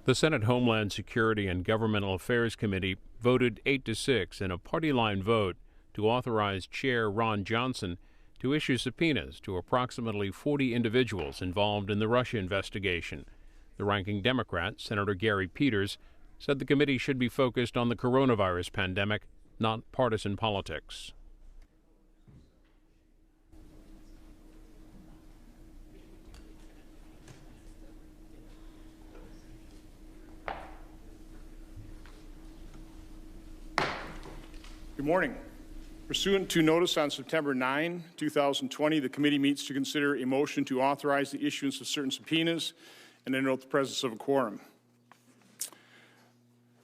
The Senate Homeland Security and Governmental Affairs Committee voted 8-6 in a party-line vote to authorize Chair Ron Johnson to issue subpoenas to approximately 40 individuals involved in the Russia investigation. The ranking Democrat, Senator Gary Peters, said the committee should be focused on the coronavirus pandemic, not partisan politics. Good morning. Pursuant to notice on September 9, 2020, the committee meets to consider a motion to authorize the issuance of certain subpoenas and to note the presence of a quorum.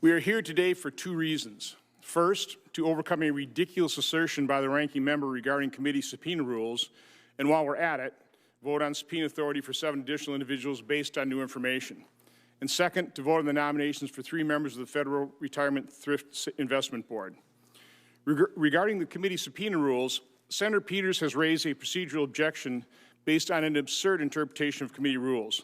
We are here today for two reasons. First, to overcome a ridiculous assertion by the ranking member regarding committee subpoena rules, and while we're at it, vote on subpoena authority for 7 additional individuals based on new information. And second, to vote on the nominations for 3 members of the Federal Retirement Thrift Investment Board. Regarding the committee subpoena rules, Senator Peters has raised a procedural objection based on an absurd interpretation of committee rules.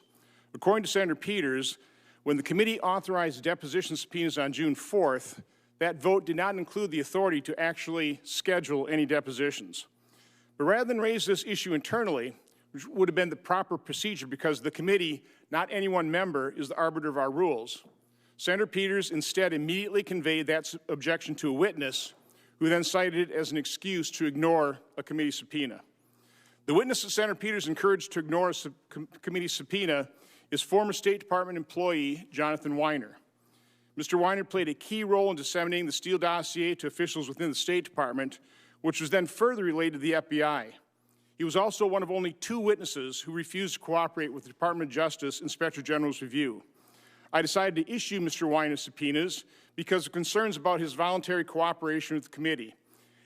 According to Senator Peters, when the committee authorized deposition subpoenas on June 4th, that vote did not include the authority to actually schedule any depositions. But rather than raise this issue internally, which would have been the proper procedure because the committee, not any one member, is the arbiter of our rules, Senator Peters instead immediately conveyed that objection to a witness who then cited it as an excuse to ignore a committee subpoena. The witness that Senator Peters encouraged to ignore a committee subpoena is former State Department employee Jonathan Weiner. Mr. Weiner played a key role in disseminating the Steele dossier to officials within the State Department, which was then further relayed to the FBI. He was also one of only 2 witnesses who refused to cooperate with the Department of Justice Inspector General's review. I decided to issue Mr. Weiner subpoenas because of concerns about his voluntary cooperation with the committee.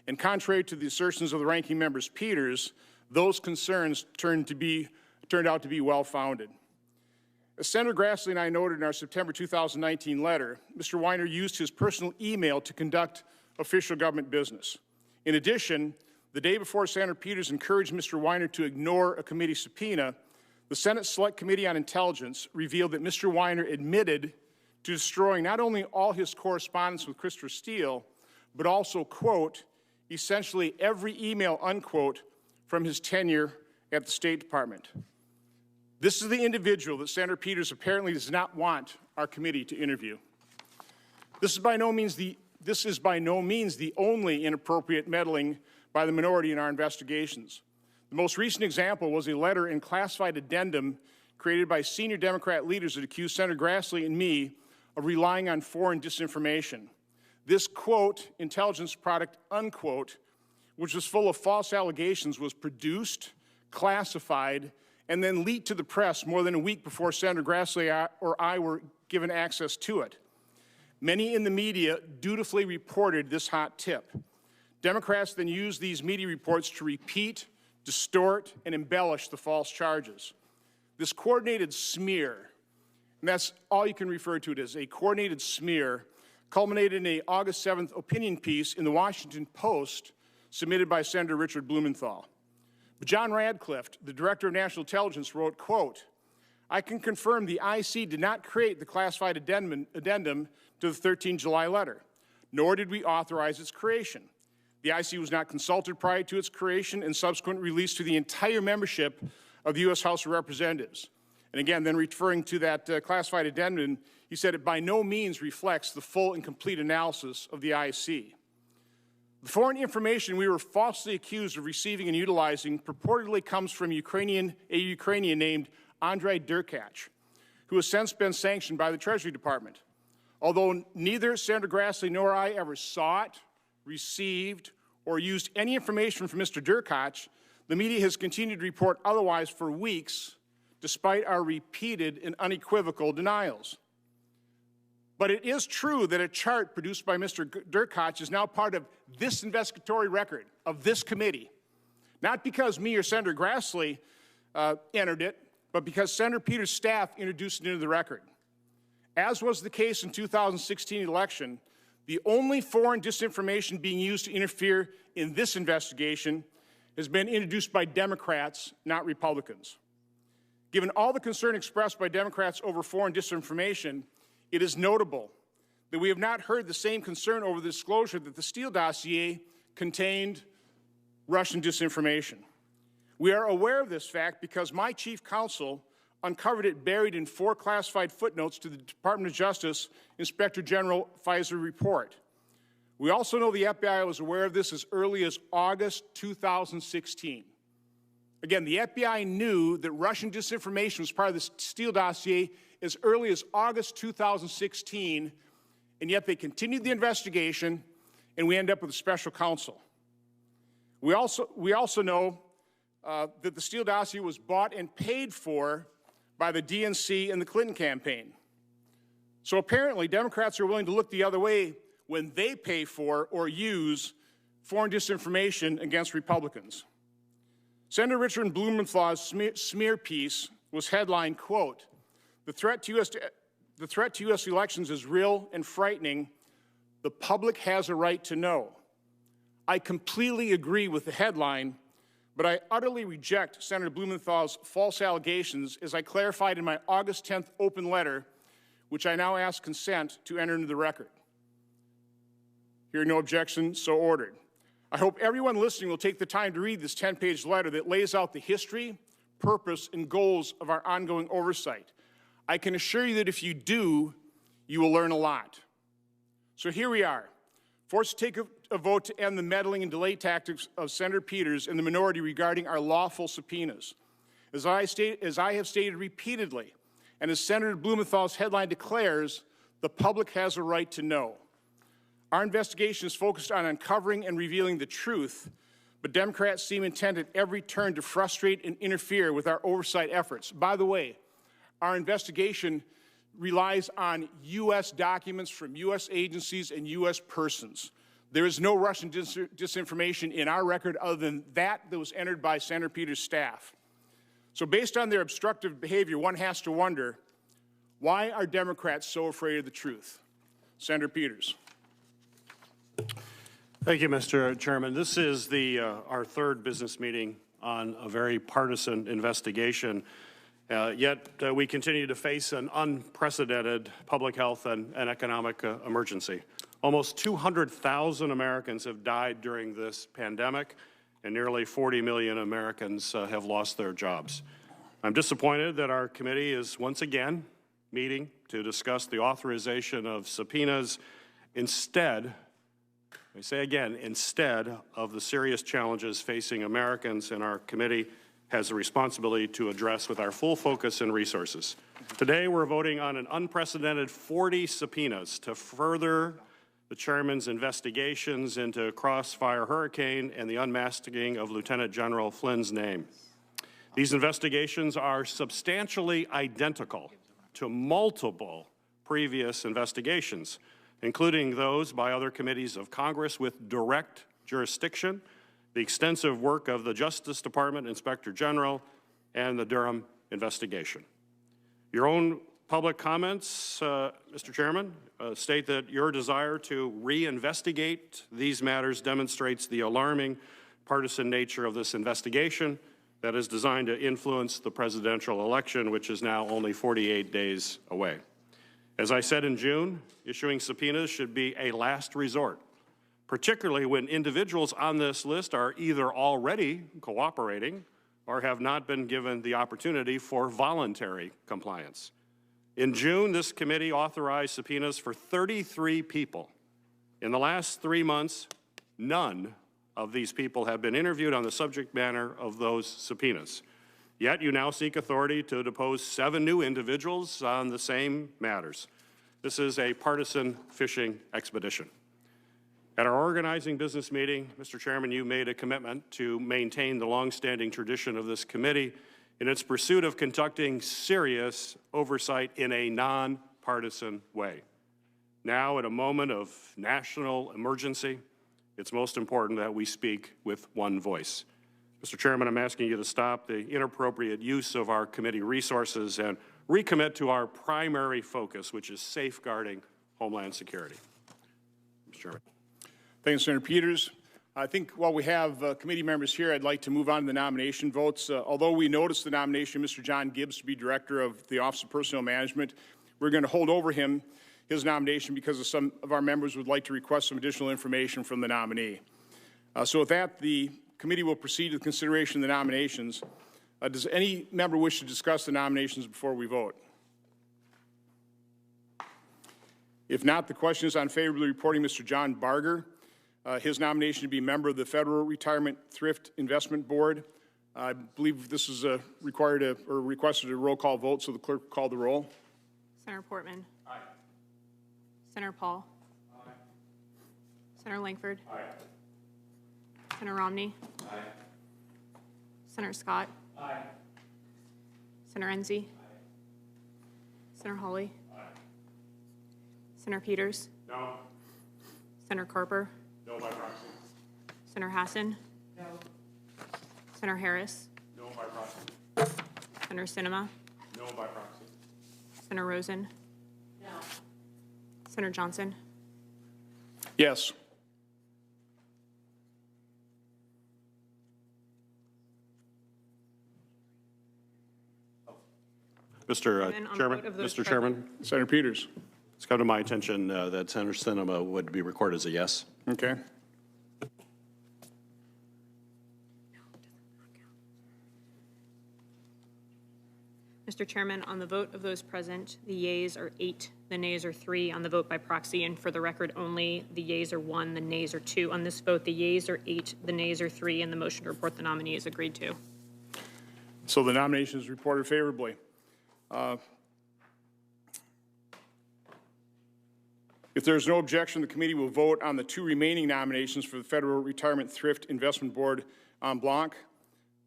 And contrary to the assertions of the ranking member Peters, those concerns turned out to be well-founded. As Senator Grassley and I noted in our September 2019 letter, Mr. Weiner used his personal email to conduct official government business. In addition, the day before Senator Peters encouraged Mr. Weiner to ignore a committee subpoena, the Senate Select Committee on Intelligence revealed that Mr. Weiner admitted to destroying not only all his correspondence with Christopher Steele, but also, quote, essentially every email, unquote, from his tenure at the State Department. This is the individual that Senator Peters apparently does not want our committee to interview. This is by no means the only inappropriate meddling by the minority in our investigations. The most recent example was a letter and classified addendum created by senior Democrat leaders that accused Senator Grassley and me of relying on foreign disinformation. This, quote, intelligence product, unquote, which was full of false allegations, was produced, classified, and then leaked to the press more than a week before Senator Grassley or I were given access to it. Many in the media dutifully reported this hot tip. Democrats then used these media reports to repeat, distort, and embellish the false charges. This coordinated smear, and that's all you can refer to it as, a coordinated smear, culminated in an August 7th opinion piece in the Washington Post submitted by Senator Richard Blumenthal. But John Radcliffe, the Director of National Intelligence, wrote, quote, I can confirm the IC did not create the classified addendum to the 13 July letter, nor did we authorize its creation. The IC was not consulted prior to its creation and subsequent release to the entire membership of the U.S. House of Representatives. And again, then referring to that classified addendum, he said it by no means reflects the full and complete analysis of the IC. The foreign information we were falsely accused of receiving and utilizing purportedly comes from a Ukrainian named Andrei Derkach, who has since been sanctioned by the Treasury Department. Although neither Senator Grassley nor I ever saw it, received, or used any information from Mr. Derkach, the media has continued to report otherwise for weeks, despite our repeated and unequivocal denials. But it is true that a chart produced by Mr. Derkach is now part of this investigatory record of this committee, not because me or Senator Grassley entered it, but because Senator Peters' staff introduced it into the record. As was the case in 2016 election, the only foreign disinformation being used to interfere in this investigation has been introduced by Democrats, not Republicans. Given all the concern expressed by Democrats over foreign disinformation, it is notable that we have not heard the same concern over the disclosure that the Steele dossier contained Russian disinformation. We are aware of this fact because my chief counsel uncovered it buried in 4 classified footnotes to the Department of Justice Inspector General FISA report. We also know the FBI was aware of this as early as August 2016. Again, the FBI knew that Russian disinformation was part of the Steele dossier as early as August 2016, and yet they continued the investigation, and we end up with a special counsel. We also know that the Steele dossier was bought and paid for by the DNC and the Clinton campaign. So apparently, Democrats are willing to look the other way when they pay for or use foreign disinformation against Republicans. Senator Richard Blumenthal's smear piece was headlined, quote, the threat to U.S. elections is real and frightening. The public has a right to know. I completely agree with the headline, but I utterly reject Senator Blumenthal's false allegations, as I clarified in my August 10th open letter, which I now ask consent to enter into the record. Hearing no objection, so ordered. I hope everyone listening will take the time to read this 10-page letter that lays out the history, purpose, and goals of our ongoing oversight. I can assure you that if you do, you will learn a lot. So here we are, forced to take a vote to end the meddling and delay tactics of Senator Peters and the minority regarding our lawful subpoenas. As I have stated repeatedly, and as Senator Blumenthal's headline declares, the public has a right to know. Our investigation is focused on uncovering and revealing the truth, but Democrats seem intent at every turn to frustrate and interfere with our oversight efforts. By the way, our investigation relies on U.S. documents from U.S. agencies and U.S. persons. There is no Russian disinformation in our record other than that was entered by Senator Peters' staff. So based on their obstructive behavior, one has to wonder, why are Democrats so afraid of the truth? Senator Peters. Thank you, Mr. Chairman. This is our third business meeting on a very partisan investigation. Yet we continue to face an unprecedented public health and economic emergency. Almost 200,000 Americans have died during this pandemic, and nearly 40 million Americans have lost their jobs. I'm disappointed that our committee is once again meeting to discuss the authorization of subpoenas instead, I say again, instead of the serious challenges facing Americans, and our committee has a responsibility to address with our full focus and resources. Today, we're voting on an unprecedented 40 subpoenas to further the chairman's investigations into Crossfire Hurricane and the unmasking of Lieutenant General Flynn's name. These investigations are substantially identical to multiple previous investigations, including those by other committees of Congress with direct jurisdiction, the extensive work of the Justice Department Inspector General, and the Durham investigation. Your own public comments, Mr. Chairman, state that your desire to reinvestigate these matters demonstrates the alarming partisan nature of this investigation that is designed to influence the presidential election, which is now only 48 days away. As I said in June, issuing subpoenas should be a last resort, particularly when individuals on this list are either already cooperating or have not been given the opportunity for voluntary compliance. In June, this committee authorized subpoenas for 33 people. In the last 3 months, none of these people have been interviewed on the subject matter of those subpoenas. Yet you now seek authority to depose 7 new individuals on the same matters. This is a partisan fishing expedition. At our organizing business meeting, Mr. Chairman, you made a commitment to maintain the longstanding tradition of this committee in its pursuit of conducting serious oversight in a nonpartisan way. Now, at a moment of national emergency, it's most important that we speak with one voice. Mr. Chairman, I'm asking you to stop the inappropriate use of our committee resources and recommit to our primary focus, which is safeguarding Homeland Security. Mr. Chairman. Thank you, Senator Peters. I think while we have committee members here, I'd like to move on to the nomination votes. Although we noticed the nomination of Mr. John Gibbs to be Director of the Office of Personnel Management, we're going to hold over his nomination because some of our members would like to request some additional information from the nominee. So with that, the committee will proceed to the consideration of the nominations. Does any member wish to discuss the nominations before we vote? If not, the question is on favorably reporting Mr. John Barger. His nomination to be member of the Federal Retirement Thrift Investment Board. I believe this is requested a roll call vote, so the clerk will call the roll. Senator Portman. Aye. Senator Paul. Aye. Senator Langford. Aye. Senator Romney. Aye. Senator Scott. Aye. Senator Enzi. Aye. Senator Hawley. Aye. Senator Peters. No. Senator Carper. No by proxy. Senator Hassan. No. Senator Harris. No by proxy. Senator Sinema. No by proxy. Senator Rosen. No. Senator Johnson. Yes. Mr. Chairman, Senator Peters. it's come to my attention that Senator Sinema would be recorded as a yes. Okay. Mr. Chairman, on the vote of those present, the yeas are 8, the nays are 3 on the vote by proxy, and for the record only, the yeas are 1, the nays are 2. On this vote, the yeas are 8, the nays are 3, and the motion to report the nominee is agreed to. So the nomination is reported favorably. If there is no objection, the committee will vote on the 2 remaining nominations for the Federal Retirement Thrift Investment Board en bloc.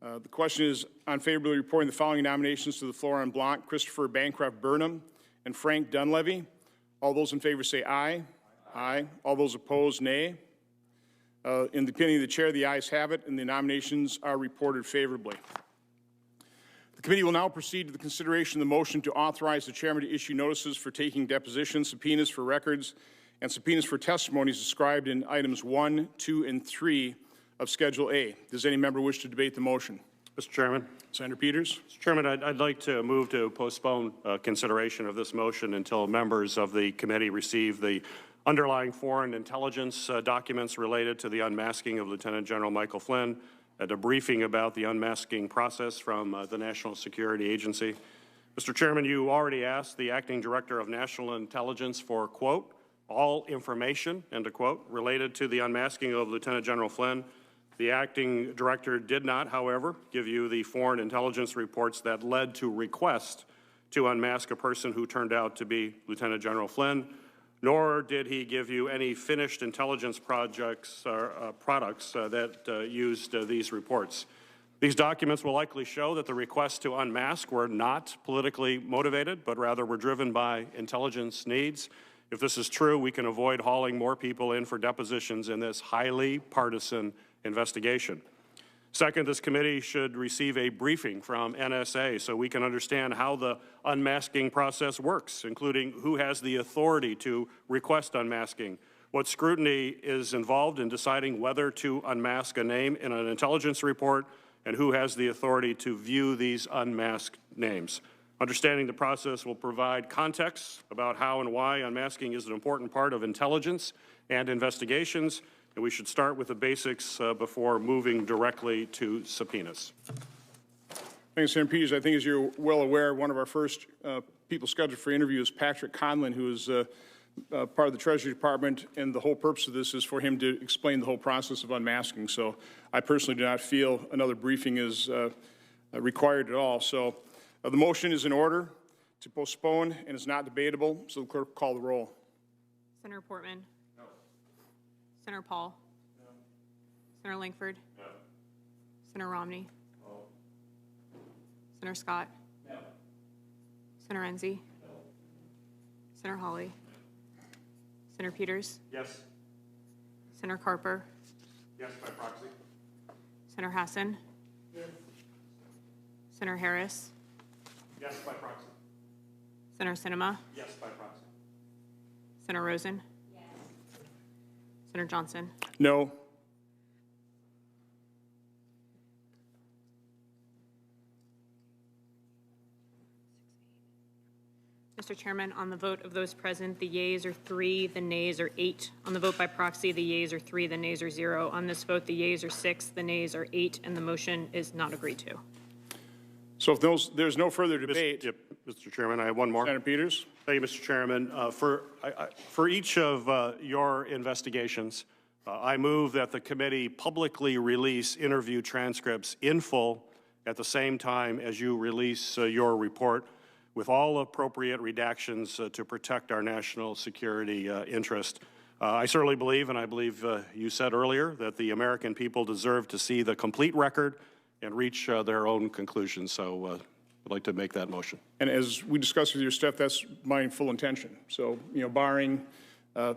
The question is on favorably reporting the following nominations to the floor en bloc: Christopher Bancroft Burnham and Frank Dunleavy. All those in favor say aye. Aye. All those opposed, nay. In the opinion of the chair, the ayes have it, and the nominations are reported favorably. The committee will now proceed to the consideration of the motion to authorize the chairman to issue notices for taking depositions, subpoenas for records, and subpoenas for testimonies described in items 1, 2, and 3 of Schedule A. Does any member wish to debate the motion? Mr. Chairman. Senator Peters. Mr. Chairman, I'd like to move to postpone consideration of this motion until members of the committee receive the underlying foreign intelligence documents related to the unmasking of Lieutenant General Michael Flynn, a debriefing about the unmasking process from the National Security Agency. Mr. Chairman, you already asked the Acting Director of National Intelligence for, quote, all information, end of quote, related to the unmasking of Lieutenant General Flynn. The Acting Director did not, however, give you the foreign intelligence reports that led to request to unmask a person who turned out to be Lieutenant General Flynn, nor did he give you any finished intelligence projects or products that used these reports. These documents will likely show that the requests to unmask were not politically motivated, but rather were driven by intelligence needs. If this is true, we can avoid hauling more people in for depositions in this highly partisan investigation. Second, this committee should receive a briefing from NSA so we can understand how the unmasking process works, including who has the authority to request unmasking, what scrutiny is involved in deciding whether to unmask a name in an intelligence report, and who has the authority to view these unmasked names. Understanding the process will provide context about how and why unmasking is an important part of intelligence and investigations, and we should start with the basics before moving directly to subpoenas. Thanks, Senator Peters. I think, as you're well aware, one of our first people scheduled for interview is Patrick Conlon, who is part of the Treasury Department, and the whole purpose of this is for him to explain the whole process of unmasking. So I personally do not feel another briefing is required at all. So the motion is in order to postpone and is not debatable, so the clerk will call the roll. Senator Portman. No. Senator Paul. No. Senator Langford. No. Senator Romney. No. Senator Scott. No. Senator Enzi. No. Senator Hawley. No. Senator Peters. Yes. Senator Carper. Yes, by proxy. Senator Hassan. Yes. Senator Harris. Yes, by proxy. Senator Sinema. Yes, by proxy. Senator Rosen. Yes. Senator Johnson. No. Mr. Chairman, on the vote of those present, the yeas are 3, the nays are 8. On the vote by proxy, the yeas are 3, the nays are 0. On this vote, the yeas are 6, the nays are 8, and the motion is not agreed to. So if there's no further debate. Yep, Mr. Chairman, I have one more. Senator Peters? Thank you, Mr. Chairman. For each of your investigations, I move that the committee publicly release interview transcripts in full at the same time as you release your report, with all appropriate redactions to protect our national security interest. I certainly believe, and I believe you said earlier, that the American people deserve to see the complete record and reach their own conclusions. So I'd like to make that motion. And as we discussed with your staff, that's my full intention. So, barring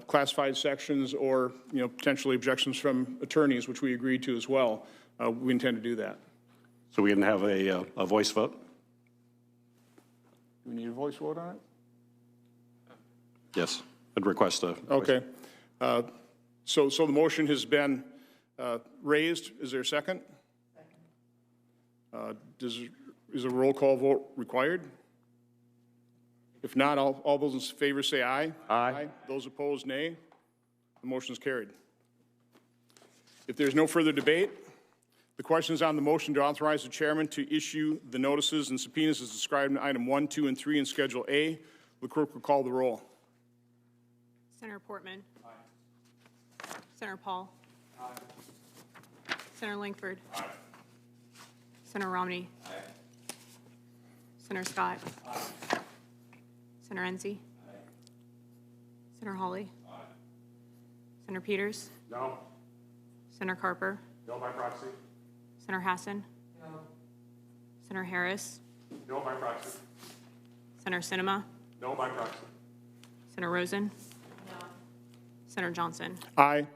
classified sections or, potentially objections from attorneys, which we agreed to as well, we intend to do that. So we can have a voice vote? Do we need a voice vote on it? Yes, I'd request a voice. Okay. So the motion has been raised. Is there a second? Is a roll call vote required? If not, all those in favor say aye. Aye. Those opposed, nay. The motion is carried. If there's no further debate, the question is on the motion to authorize the chairman to issue the notices and subpoenas as described in item 1, 2, and 3 in Schedule A. The clerk will call the roll. Senator Portman. Aye. Senator Paul. Aye. Senator Langford. Aye. Senator Romney. Aye. Senator Scott. Aye. Senator Enzi. Aye. Senator Hawley. Aye. Senator Peters. No. Senator Carper. No by proxy. Senator Hassan. No. Senator Harris. No by proxy. Senator Sinema. No by proxy. Senator Rosen. No. Senator Johnson. Aye.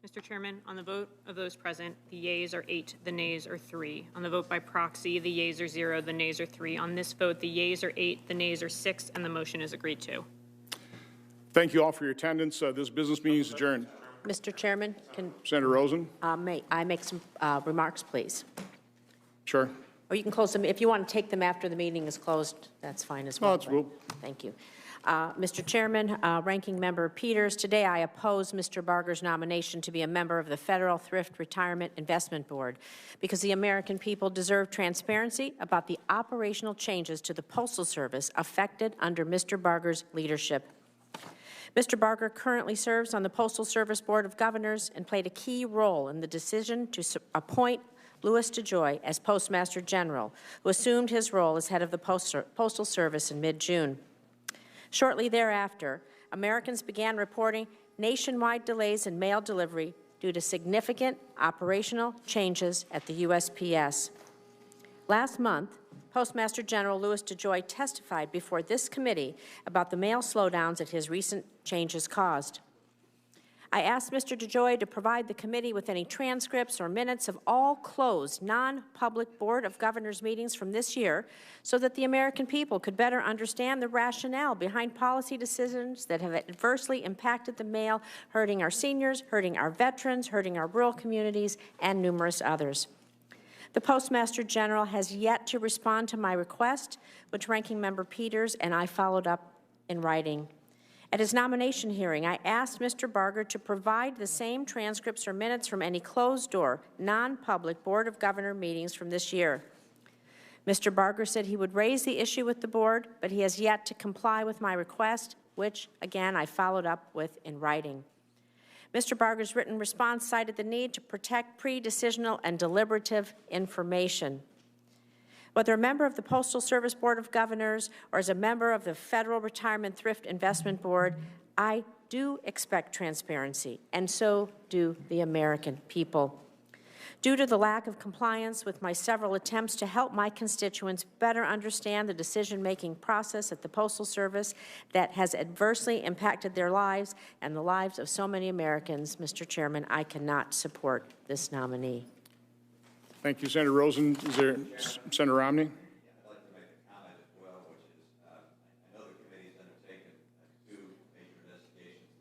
Mr. Chairman, on the vote of those present, the yeas are 8, the nays are 3. On the vote by proxy, the yeas are 0, the nays are 3. On this vote, the yeas are 8, the nays are 6, and the motion is agreed to. Thank you all for your attendance. This business meeting is adjourned. Mr. Chairman, can Senator Rosen? may I make some remarks, please? Sure. Or you can close them. If you want to take them after the meeting is closed, that's fine as well. No, it's cool. Thank you. Mr. Chairman, Ranking Member Peters, today I oppose Mr. Barger's nomination to be a member of the Federal Thrift Retirement Investment Board because the American people deserve transparency about the operational changes to the Postal Service affected under Mr. Barger's leadership. Mr. Barger currently serves on the Postal Service Board of Governors and played a key role in the decision to appoint Louis DeJoy as Postmaster General, who assumed his role as head of the Postal Service in mid-June. Shortly thereafter, Americans began reporting nationwide delays in mail delivery due to significant operational changes at the USPS. Last month, Postmaster General Louis DeJoy testified before this committee about the mail slowdowns that his recent changes caused. I asked Mr. DeJoy to provide the committee with any transcripts or minutes of all closed, non-public Board of Governors meetings from this year so that the American people could better understand the rationale behind policy decisions that have adversely impacted the mail, hurting our seniors, hurting our veterans, hurting our rural communities, and numerous others. The Postmaster General has yet to respond to my request, which Ranking Member Peters and I followed up in writing. At his nomination hearing, I asked Mr. Barger to provide the same transcripts or minutes from any closed-door, non-public Board of Governor meetings from this year. Mr. Barger said he would raise the issue with the board, but he has yet to comply with my request, which, again, I followed up with in writing. Mr. Barger's written response cited the need to protect pre-decisional and deliberative information. Whether a member of the Postal Service Board of Governors or as a member of the Federal Retirement Thrift Investment Board, I do expect transparency, and so do the American people. Due to the lack of compliance with my several attempts to help my constituents better understand the decision-making process at the Postal Service that has adversely impacted their lives and the lives of so many Americans, Mr. Chairman, I cannot support this nominee. Thank you, Senator Rosen. Is there Senator Romney? I'd like to make a comment as well, which is I know the committee has undertaken two major investigations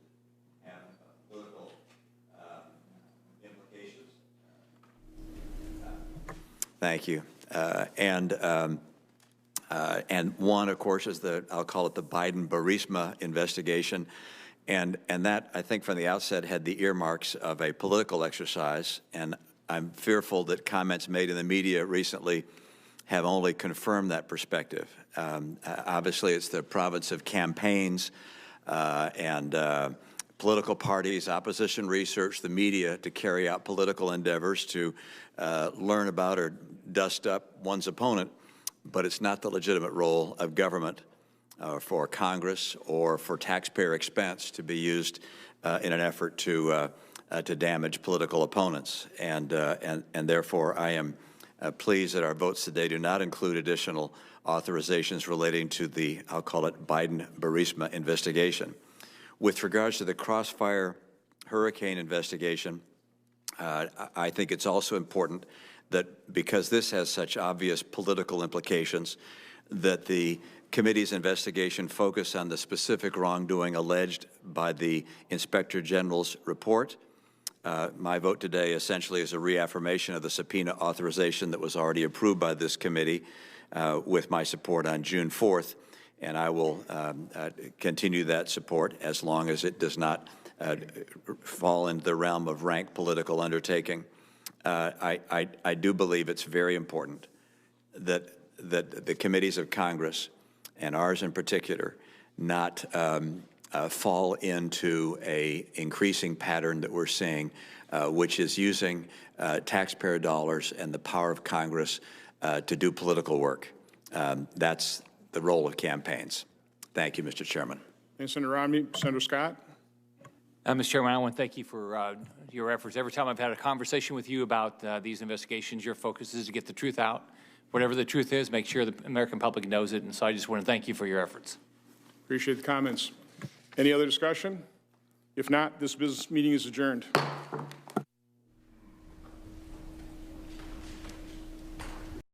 that have political implications. Thank you. And one, of course, is I'll call it the Biden-Burisma investigation. And that, I think, from the outset had the earmarks of a political exercise. And I'm fearful that comments made in the media recently have only confirmed that perspective. Obviously, it's the province of campaigns and political parties, opposition research, the media to carry out political endeavors to learn about or dust up one's opponent. But it's not the legitimate role of government for Congress or for taxpayer expense to be used in an effort to damage political opponents. And therefore, I am pleased that our votes today do not include additional authorizations relating to the, I'll call it, Biden-Burisma investigation. With regards to the Crossfire hurricane investigation, I think it's also important that because this has such obvious political implications, that the committee's investigation focus on the specific wrongdoing alleged by the Inspector General's report. My vote today essentially is a reaffirmation of the subpoena authorization that was already approved by this committee with my support on June 4th, and I will continue that support as long as it does not fall into the realm of rank political undertaking. I do believe it's very important that the committees of Congress, and ours in particular, not fall into an increasing pattern that we're seeing, which is using taxpayer dollars and the power of Congress to do political work. That's the role of campaigns. Thank you, Mr. Chairman. Thank you, Senator Romney. Senator Scott. Mr. Chairman, I want to thank you for your efforts. Every time I've had a conversation with you about these investigations, your focus is to get the truth out. Whatever the truth is, make sure the American public knows it. And so I just want to thank you for your efforts. Appreciate the comments. Any other discussion? If not, this business meeting is adjourned.